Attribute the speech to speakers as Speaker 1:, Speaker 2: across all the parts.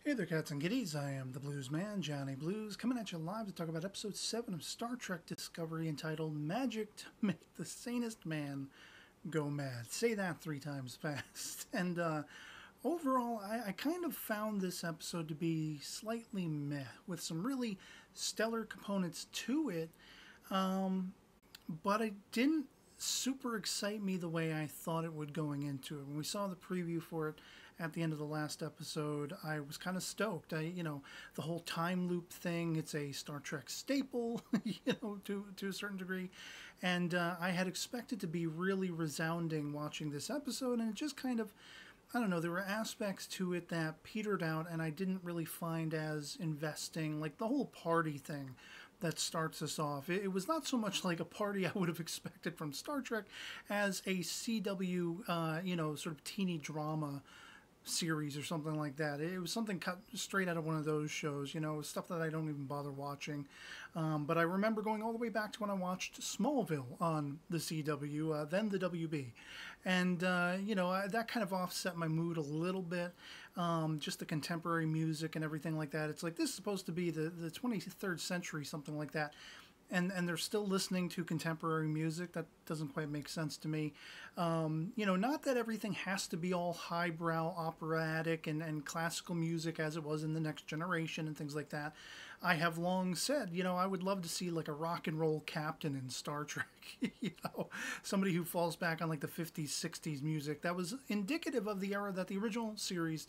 Speaker 1: Hey there, cats and kitties. I am the Blues Man, Johnny Blues, coming at you live to talk about episode 7 of Star Trek Discovery entitled Magic to Make the Sanest Man Go Mad. Say that 3 times fast. And overall, I kind of found this episode to be slightly meh, with some really stellar components to it, but it didn't super excite me the way I thought it would going into it. When we saw the preview for it at the end of the last episode, I was kind of stoked. The whole time loop thing, it's a Star Trek staple, to a certain degree. And I had expected to be really resounding watching this episode, and it just kind of, I don't know, there were aspects to it that petered out and I didn't really find as investing, like the whole party thing that starts us off. It was not so much like a party I would have expected from Star Trek as a CW, sort of teeny drama series or something like that. It was something cut straight out of one of those shows, stuff that I don't even bother watching. But I remember going all the way back to when I watched Smallville on the CW, then the WB. And, that kind of offset my mood a little bit. Just the contemporary music and everything like that. It's like, this is supposed to be the 23rd century, something like that. And they're still listening to contemporary music. That doesn't quite make sense to me. Not that everything has to be all highbrow operatic and classical music as it was in The Next Generation and things like that. I have long said, I would love to see like a rock and roll captain in Star Trek, somebody who falls back on like the 50s, 60s music that was indicative of the era that the original series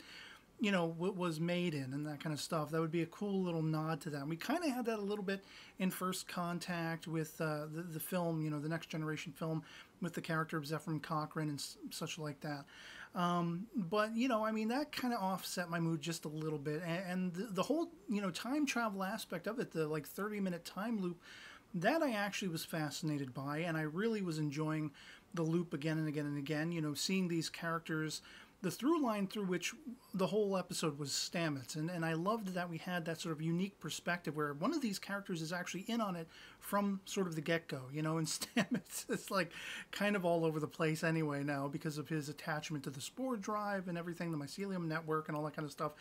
Speaker 1: was made in and that kind of stuff. That would be a cool little nod to that. And we kind of had that a little bit in First Contact with the film, the Next Generation film with the character of Zephyr Cochrane and such like that. But that kind of offset my mood just a little bit. And the whole, time travel aspect of it, the like 30-minute time loop, that I actually was fascinated by. And I really was enjoying the loop again and again and again, seeing these characters, the through line through which the whole episode was Stamets. And I loved that we had that sort of unique perspective where one of these characters is actually in on it from sort of the get-go, and Stamets is like kind of all over the place anyway now because of his attachment to the spore drive and everything, the mycelium network and all that kind of stuff.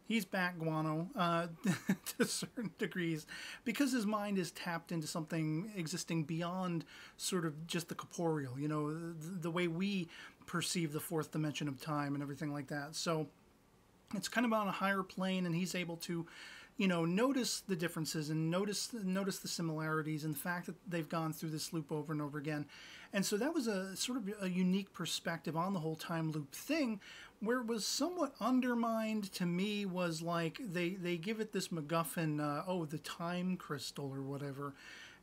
Speaker 1: He's back guano to certain degrees because his mind is tapped into something existing beyond sort of just the corporeal, the way we perceive the fourth dimension of time and everything like that. So it's kind of on a higher plane, and he's able to, notice the differences and notice the similarities and the fact that they've gone through this loop over and over again. And so that was a sort of a unique perspective on the whole time loop thing. Where it was somewhat undermined to me was like they give it this MacGuffin, the time crystal or whatever.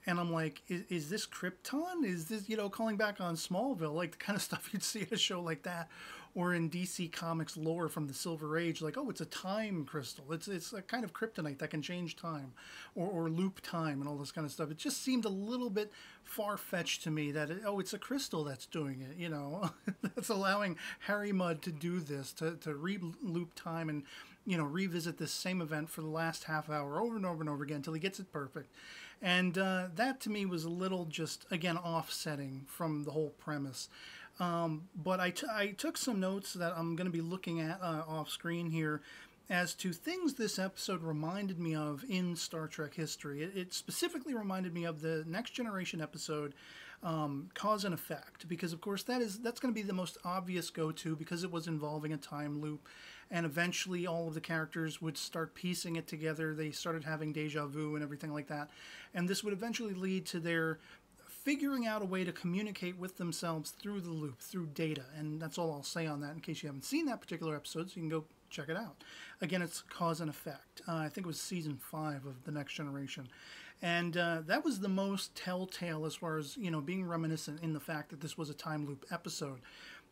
Speaker 1: And I'm like, is this Krypton? Is this, calling back on Smallville, like the kind of stuff you'd see at a show like that, or in DC Comics lore from the Silver Age, like, it's a time crystal. It's a kind of kryptonite that can change time, or loop time, and all this kind of stuff. It just seemed a little bit far-fetched to me that, it's a crystal that's doing it, that's allowing Harry Mudd to do this, to re-loop time and, revisit this same event for the last half hour over and over and over again until he gets it perfect. And that to me was a little just, again, offsetting from the whole premise. But I took some notes that I'm going to be looking at off screen here as to things this episode reminded me of in Star Trek history. It specifically reminded me of the Next Generation episode, Cause and Effect, because of course that's going to be the most obvious go-to because it was involving a time loop, and eventually all of the characters would start piecing it together. They started having deja vu and everything like that, and this would eventually lead to their figuring out a way to communicate with themselves through the loop, through data. And that's all I'll say on that in case you haven't seen that particular episode, so you can go check it out. Again, it's Cause and Effect. I think it was season 5 of The Next Generation. And that was the most telltale as far as, being reminiscent in the fact that this was a time loop episode.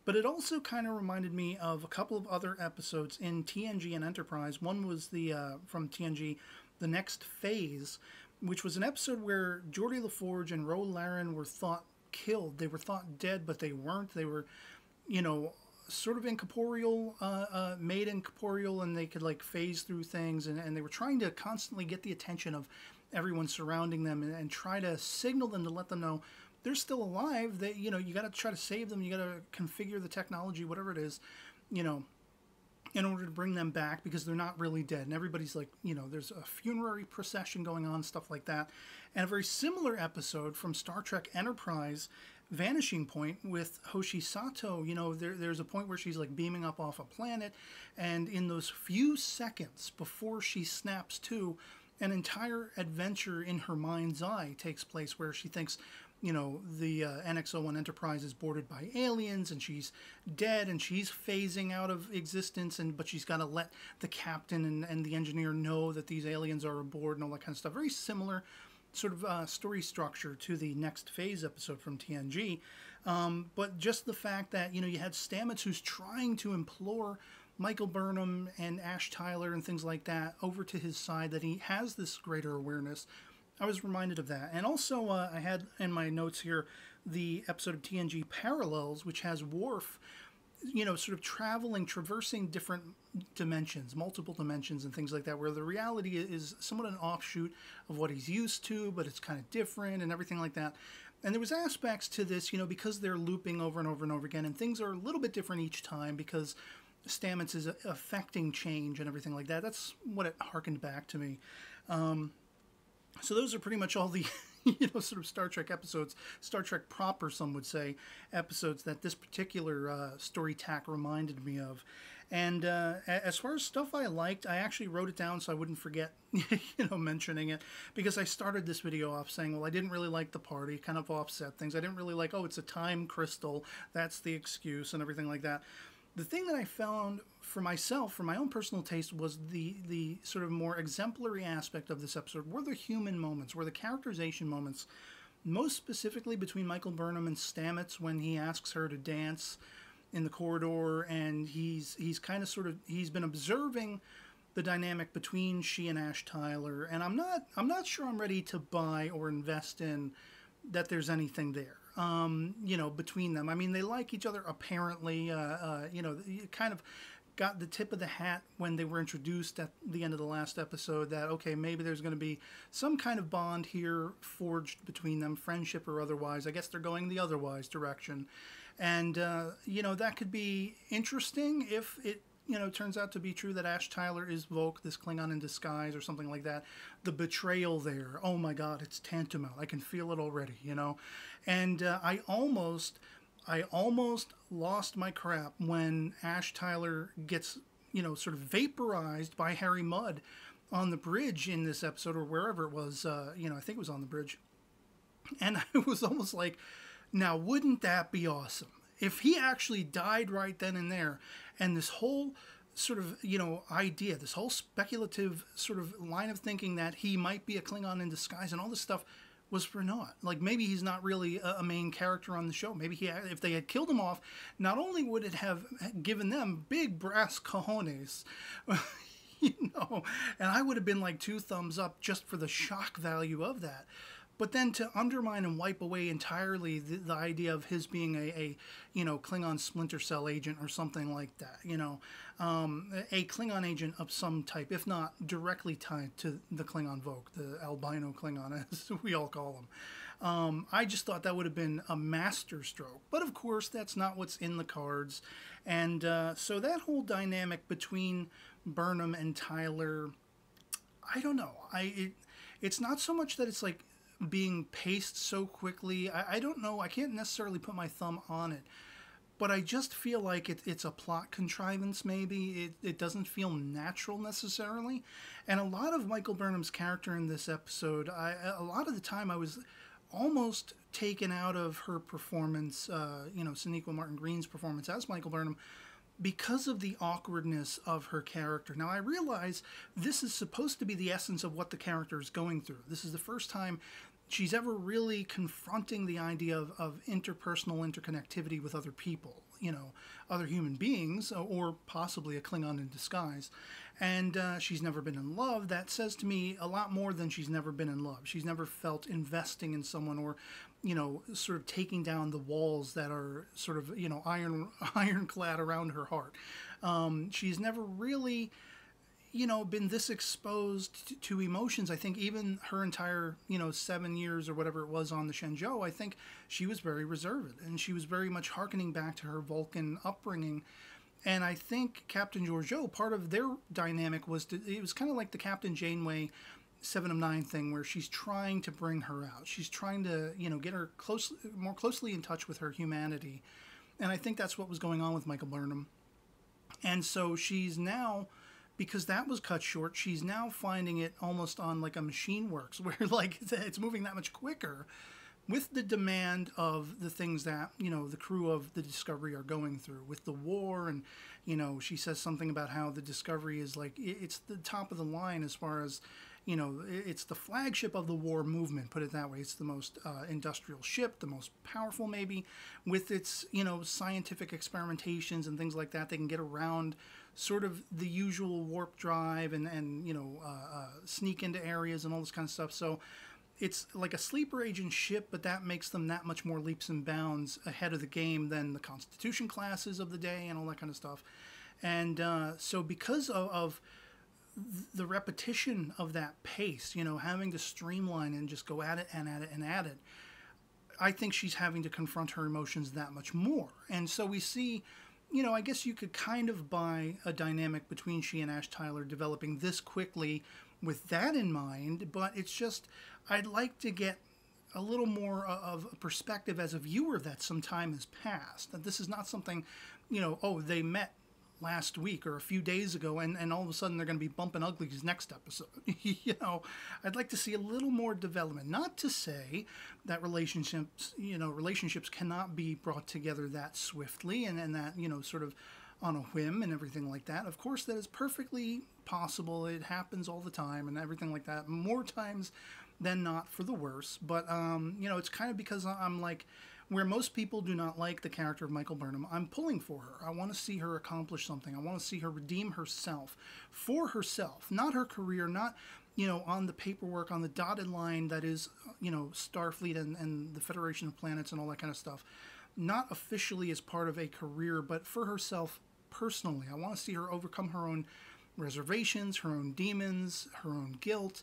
Speaker 1: But it also kind of reminded me of a couple of other episodes in TNG and Enterprise. One was from TNG, The Next Phase, which was an episode where Geordi LaForge and Ro Laren were thought killed. They were thought dead, but they weren't. They were, sort of incorporeal, made incorporeal, and they could like phase through things, and they were trying to constantly get the attention of everyone surrounding them and try to signal them to let them know they're still alive. That, you got to try to save them. You got to configure the technology, whatever it is, in order to bring them back because they're not really dead. And everybody's like, you know, there's a funerary procession going on, stuff like that. And a very similar episode from Star Trek Enterprise, Vanishing Point, with Hoshi Sato. You know, there's a point where she's like beaming up off a planet, and in those few seconds before she snaps to, an entire adventure in her mind's eye takes place where she thinks, you know, the NX-01 Enterprise is boarded by aliens and she's dead and she's phasing out of existence, but she's got to let the captain and the engineer know that these aliens are aboard and all that kind of stuff. Very similar sort of story structure to the Next Phase episode from TNG. But just the fact that, you know, you had Stamets who's trying to implore Michael Burnham and Ash Tyler and things like that over to his side, that he has this greater awareness. I was reminded of that. And also, I had in my notes here the episode of TNG Parallels, which has Worf, you know, sort of traversing different dimensions, multiple dimensions and things like that, where the reality is somewhat an offshoot of what he's used to, but it's kind of different and everything like that. And there was aspects to this, you know, because they're looping over and over and over again, and things are a little bit different each time because Stamets is affecting change and everything like that. That's what it harkened back to me. So those are pretty much all the, you know, sort of Star Trek episodes, Star Trek proper, some would say, episodes that this particular story tack reminded me of. And as far as stuff I liked, I actually wrote it down so I wouldn't forget, you know, mentioning it, because I started this video off saying, well, I didn't really like the party, kind of offset things. I didn't really like, oh, it's a time crystal, that's the excuse and everything like that. The thing that I found for myself, for my own personal taste, was the sort of more exemplary aspect of this episode were the human moments, were the characterization moments, most specifically between Michael Burnham and Stamets when he asks her to dance in the corridor, and he's kind of sort of, he's been observing the dynamic between she and Ash Tyler, and I'm not sure I'm ready to buy or invest in that there's anything there. You know, between them. I mean, they like each other apparently. You know, you kind of got the tip of the hat when they were introduced at the end of the last episode that, okay, maybe there's going to be some kind of bond here forged between them, friendship or otherwise. I guess they're going the otherwise direction. And, you know, that could be interesting if it, you know, turns out to be true that Ash Tyler is Voq, this Klingon in disguise or something like that. The betrayal there, oh my God, it's tantamount. I can feel it already, you know. And I almost lost my crap when Ash Tyler gets, you know, sort of vaporized by Harry Mudd on the bridge in this episode, or wherever it was, you know, I think it was on the bridge. And I was almost like, now wouldn't that be awesome? If he actually died right then and there, and this whole sort of, you know, idea, this whole speculative sort of line of thinking that he might be a Klingon in disguise and all this stuff was for naught. Like, maybe he's not really a main character on the show. Maybe if they had killed him off, not only would it have given them big brass cojones, you know, and I would have been like 2 thumbs up just for the shock value of that. But then to undermine and wipe away entirely the idea of his being a you know, Klingon splinter cell agent or something like that, you know, a Klingon agent of some type, if not directly tied to the Klingon Voq, the albino Klingon, as we all call them. I just thought that would have been a master stroke. But of course, that's not what's in the cards. And so that whole dynamic between Burnham and Tyler, I don't know. It's not so much that it's like being paced so quickly. I don't know. I can't necessarily put my thumb on it. But I just feel like it's a plot contrivance, maybe. It doesn't feel natural necessarily. And a lot of Michael Burnham's character in this episode, a lot of the time I was almost taken out of her performance, you know, Sonequa Martin Green's performance as Michael Burnham, because of the awkwardness of her character. Now, I realize this is supposed to be the essence of what the character is going through. This is the first time she's ever really confronting the idea of interpersonal interconnectivity with other people, you know, other human beings, or possibly a Klingon in disguise. And she's never been in love. That says to me a lot more than she's never been in love. She's never felt investing in someone, or, you know, sort of taking down the walls that are sort of, you know, ironclad around her heart. She's never really, you know, been this exposed to emotions. I think even her entire, you know, 7 years or whatever it was on the Shenzhou, I think she was very reserved, and she was very much hearkening back to her Vulcan upbringing, And I think Captain Georgiou, part of their dynamic was it was kind of like the Captain Janeway 7 of 9 thing, where she's trying to bring her out. She's trying to, get her more closely in touch with her humanity. And I think that's what was going on with Michael Burnham. And so she's now, because that was cut short, she's now finding it almost on like a machine works, where like it's moving that much quicker with the demand of the things that, the crew of the Discovery are going through with the war. And, she says something about how the Discovery is like, it's the top of the line as far as, it's the flagship of the war movement, put it that way. It's the most industrial ship, the most powerful maybe, with its, scientific experimentations and things like that. They can get around sort of the usual warp drive and sneak into areas and all this kind of stuff. So it's like a sleeper agent ship, but that makes them that much more leaps and bounds ahead of the game than the Constitution classes of the day and all that kind of stuff. And so because of the repetition of that pace, having to streamline and just go at it and at it and at it, I think she's having to confront her emotions that much more. And so we see, I guess you could kind of buy a dynamic between she and Ash Tyler developing this quickly with that in mind, but it's just, I'd like to get a little more of a perspective as a viewer that some time has passed, that this is not something, they met last week or a few days ago and all of a sudden they're going to be bumping uglies next episode. I'd like to see a little more development. Not to say that relationships cannot be brought together that swiftly and that, sort of on a whim and everything like that. Of course, that is perfectly possible. It happens all the time and everything like that. More times than not for the worse. But, it's kind of because I'm like, where most people do not like the character of Michael Burnham, I'm pulling for her. I want to see her accomplish something. I want to see her redeem herself for herself, not her career, not, on the paperwork, on the dotted line that is, Starfleet and the Federation of Planets and all that kind of stuff. Not officially as part of a career, but for herself personally. I want to see her overcome her own reservations, her own demons, her own guilt,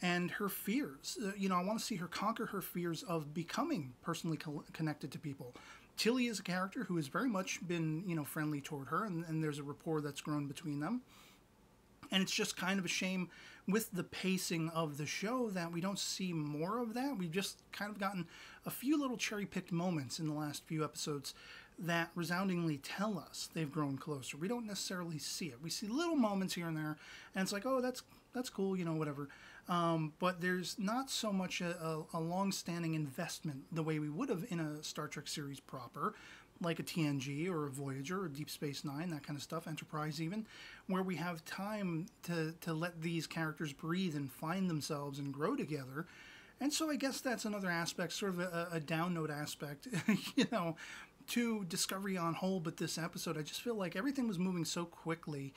Speaker 1: and her fears. I want to see her conquer her fears of becoming personally connected to people. Tilly is a character who has very much been, friendly toward her, and there's a rapport that's grown between them. And it's just kind of a shame with the pacing of the show that we don't see more of that. We've just kind of gotten a few little cherry-picked moments in the last few episodes that resoundingly tell us they've grown closer. We don't necessarily see it. We see little moments here and there, and it's like, oh, that's cool, whatever. But there's not so much a long-standing investment the way we would have in a Star Trek series proper, like a TNG or a Voyager or Deep Space Nine, that kind of stuff, Enterprise even, where we have time to let these characters breathe and find themselves and grow together. And so I guess that's another aspect, sort of a down note aspect, to Discovery on whole, but this episode, I just feel like everything was moving so quickly.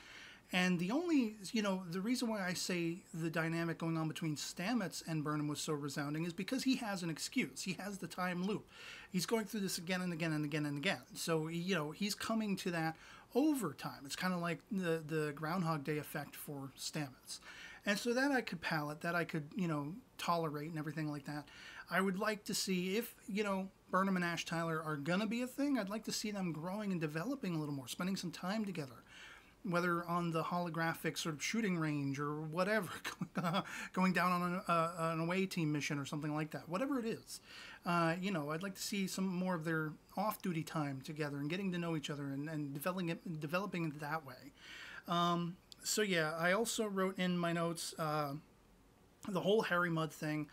Speaker 1: And the only, the reason why I say the dynamic going on between Stamets and Burnham was so resounding is because he has an excuse. He has the time loop. He's going through this again and again and again and again. So, he's coming to that over time. It's kind of like the Groundhog Day effect for Stamets. And so that I could palate, that I could, tolerate and everything like that. I would like to see if, Burnham and Ash Tyler are going to be a thing, I'd like to see them growing and developing a little more, spending some time together. Whether on the holographic sort of shooting range or whatever, going down on an away team mission or something like that, whatever it is. I'd like to see some more of their off-duty time together and getting to know each other and developing it that way. So yeah, I also wrote in my notes the whole Harry Mudd thing.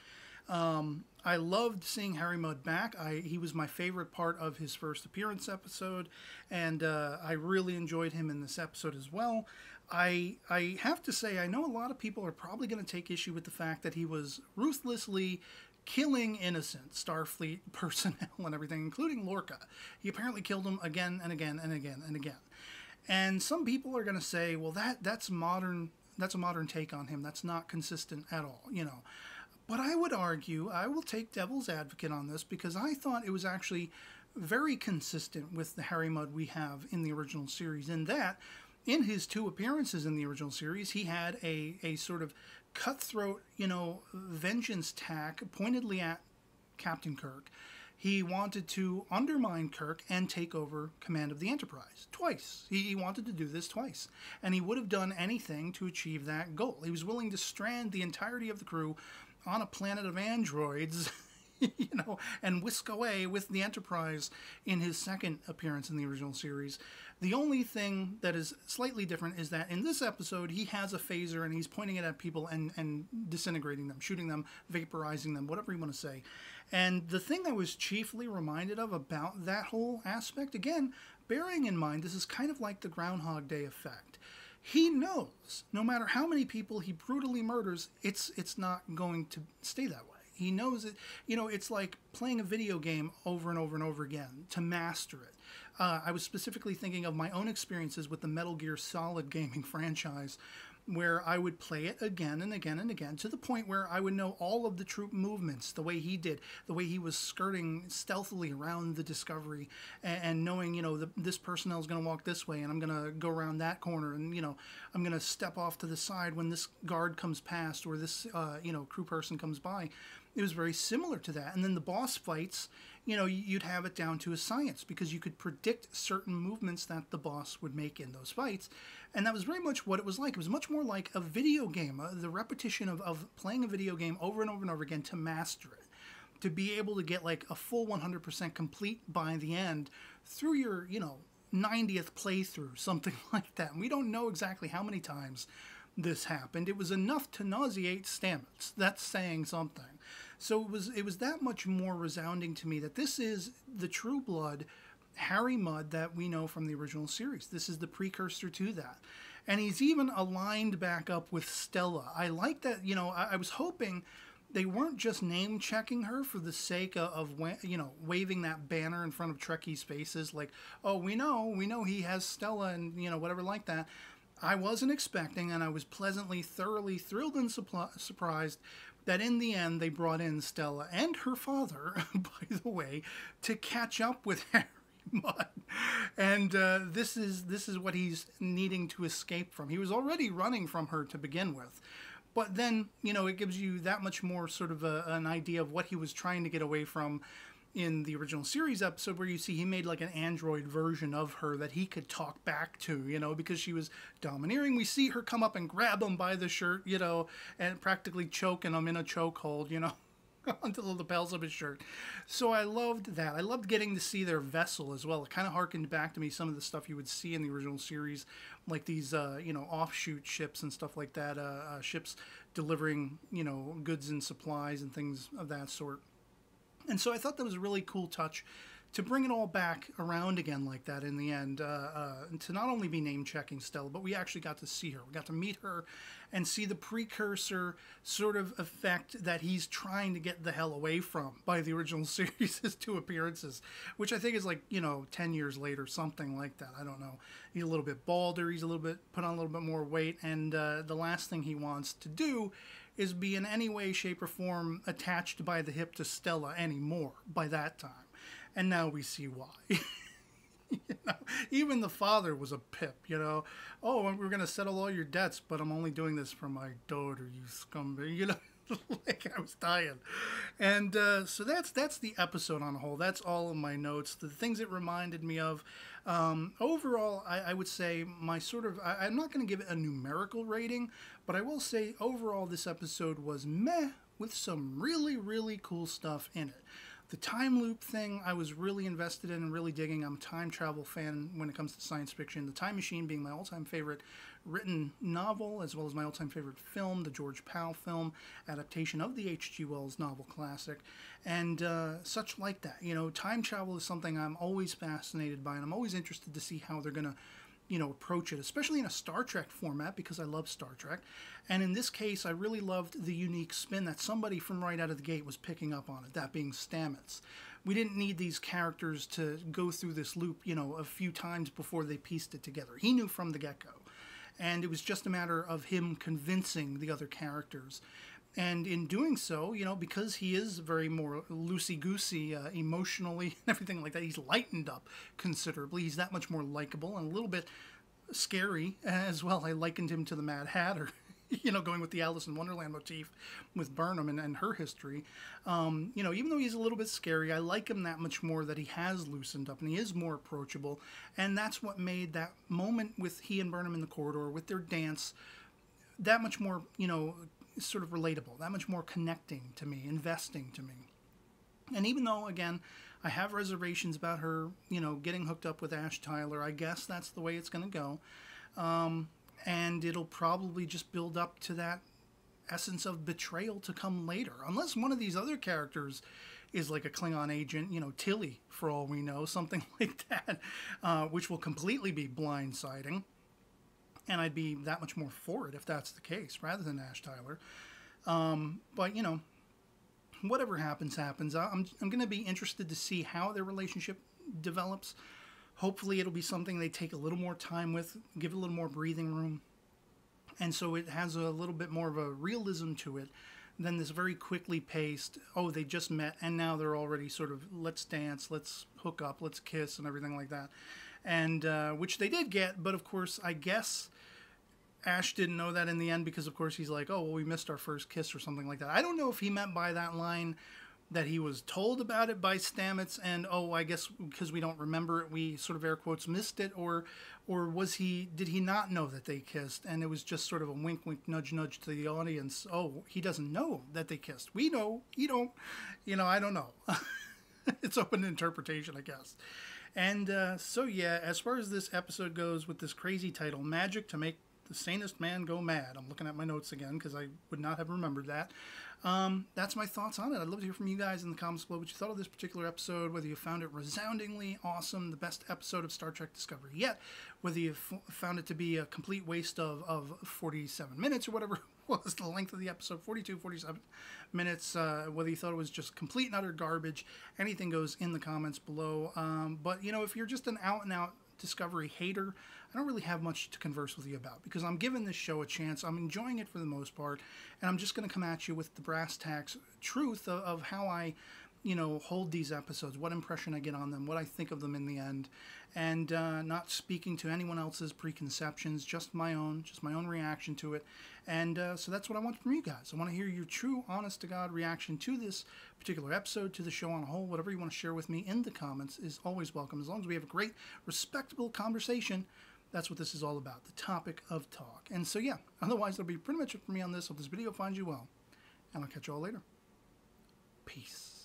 Speaker 1: I loved seeing Harry Mudd back. He was my favorite part of his first appearance episode, and I really enjoyed him in this episode as well. I have to say, I know a lot of people are probably going to take issue with the fact that he was ruthlessly killing innocent Starfleet personnel and everything, including Lorca. He apparently killed them again and again and again and again. And some people are going to say, well, that's a modern take on him. That's not consistent at all, But I would argue, I will take devil's advocate on this, because I thought it was actually very consistent with the Harry Mudd we have in the original series, in that in his 2 appearances in the original series, he had a sort of cutthroat, vengeance tack pointedly at Captain Kirk. he wanted to undermine Kirk and take over command of the Enterprise twice. He wanted to do this twice. And he would have done anything to achieve that goal. He was willing to strand the entirety of the crew on a planet of androids, and whisk away with the Enterprise in his second appearance in the original series. The only thing that is slightly different is that in this episode, he has a phaser and he's pointing it at people and disintegrating them, shooting them, vaporizing them, whatever you want to say. And the thing I was chiefly reminded of about that whole aspect, again, bearing in mind this is kind of like the Groundhog Day effect. He knows no matter how many people he brutally murders, it's not going to stay that way. He knows it. It's like playing a video game over and over and over again to master it. I was specifically thinking of my own experiences with the Metal Gear Solid gaming franchise, where I would play it again and again and again to the point where I would know all of the troop movements, the way he did, the way he was skirting stealthily around the Discovery, and knowing, this personnel is going to walk this way and I'm going to go around that corner, and, I'm going to step off to the side when this guard comes past or this, crew person comes by. It was very similar to that. And then the boss fights, you'd have it down to a science because you could predict certain movements that the boss would make in those fights. And that was very much what it was like. It was much more like a video game, the repetition of playing a video game over and over and over again to master it, to be able to get like a full 100% complete by the end through your, 90th playthrough, something like that. And we don't know exactly how many times this happened. It was enough to nauseate Stamets. That's saying something. So it was that much more resounding to me that this is the true blood Harry Mudd that we know from the original series. This is the precursor to that. And he's even aligned back up with Stella. I like that, I was hoping they weren't just name-checking her for the sake of waving that banner in front of Trekkie's faces, like, oh, we know he has Stella and, whatever like that. I wasn't expecting, and I was pleasantly, thoroughly thrilled and surprised that in the end they brought in Stella and her father, by the way, to catch up with Harry Mudd. And this is what he's needing to escape from. He was already running from her to begin with. But then, it gives you that much more sort of an idea of what he was trying to get away from in the original series episode, where you see he made like an android version of her that he could talk back to, because she was domineering. We see her come up and grab him by the shirt, and practically choking him in a chokehold, onto the lapels of his shirt. So I loved that. I loved getting to see their vessel as well. It kind of harkened back to me some of the stuff you would see in the original series, like these, offshoot ships and stuff like that, ships delivering, goods and supplies and things of that sort. And so I thought that was a really cool touch to bring it all back around again like that in the end, and to not only be name-checking Stella, but we actually got to see her. We got to meet her and see the precursor sort of effect that he's trying to get the hell away from by the original series' 2 appearances, which I think is like, 10 years later, something like that. I don't know. He's a little bit balder. He's put on a little bit more weight. And the last thing he wants to do is be in any way, shape, or form attached by the hip to Stella anymore by that time. And now we see why. Even the father was a pip, Oh, we're going to settle all your debts, but I'm only doing this for my daughter, you scumbag, like I was dying. And so that's the episode on the whole. That's all of my notes. The things it reminded me of. Overall, I would say my sort of, I'm not going to give it a numerical rating, but I will say overall this episode was meh with some really, really cool stuff in it. The time loop thing I was really invested in and really digging. I'm a time travel fan when it comes to science fiction. The Time Machine being my all-time favorite written novel, as well as my all-time favorite film, the George Pal film, adaptation of the H.G. Wells novel classic, and such like that. Time travel is something I'm always fascinated by, and I'm always interested to see how they're going to approach it, especially in a Star Trek format, because I love Star Trek. And in this case, I really loved the unique spin that somebody from right out of the gate was picking up on it, that being Stamets. We didn't need these characters to go through this loop, a few times before they pieced it together. He knew from the get-go. And it was just a matter of him convincing the other characters. And in doing so, because he is very more loosey-goosey emotionally and everything like that, he's lightened up considerably. He's that much more likable and a little bit scary as well. I likened him to the Mad Hatter you know, going with the Alice in Wonderland motif with Burnham and her history. You know, even though he's a little bit scary, I like him that much more that he has loosened up and he is more approachable. And that's what made that moment with he and Burnham in the corridor with their dance that much more, you know, sort of relatable, that much more connecting to me, investing to me. And even though, again, I have reservations about her, you know, getting hooked up with Ash Tyler, I guess that's the way it's going to go. And it'll probably just build up to that essence of betrayal to come later. Unless one of these other characters is like a Klingon agent, you know, Tilly, for all we know, something like that, which will completely be blindsiding. And I'd be that much more for it if that's the case, rather than Ash Tyler. But, you know, whatever happens, happens. I'm going to be interested to see how their relationship develops. Hopefully it'll be something they take a little more time with, give it a little more breathing room. And so it has a little bit more of a realism to it than this very quickly paced, oh, they just met and now they're already sort of, let's dance, let's hook up, let's kiss and everything like that. And which they did get, but of course, I guess Ash didn't know that in the end because, of course, he's like, oh, well, we missed our first kiss or something like that. I don't know if he meant by that line that he was told about it by Stamets and, oh, I guess because we don't remember it, we sort of air quotes missed it, or did he not know that they kissed and it was just sort of a wink, wink, nudge, nudge to the audience? Oh, he doesn't know that they kissed. We know, you don't, you know, I don't know. It's open to interpretation, I guess. And so, yeah, as far as this episode goes with this crazy title, Magic to Make the Sanest Man Go Mad. I'm looking at my notes again because I would not have remembered that. That's my thoughts on it. I'd love to hear from you guys in the comments below what you thought of this particular episode, whether you found it resoundingly awesome, the best episode of Star Trek Discovery yet, whether you found it to be a complete waste of 47 minutes or whatever was the length of the episode, 47 minutes, whether you thought it was just complete and utter garbage. Anything goes in the comments below. But, you know, if you're just an out-and-out Discovery hater, I don't really have much to converse with you about because I'm giving this show a chance. I'm enjoying it for the most part, and I'm just going to come at you with the brass tacks truth of how I, you know, hold these episodes, what impression I get on them, what I think of them in the end, and not speaking to anyone else's preconceptions, just my own reaction to it. And so that's what I want from you guys. I want to hear your true, honest-to-God reaction to this particular episode, to the show on a whole. Whatever you want to share with me in the comments is always welcome. As long as we have a great, respectable conversation, that's what this is all about, the topic of talk. And so, yeah, otherwise, that'll be pretty much it for me on this. Hope this video finds you well, and I'll catch you all later. Peace.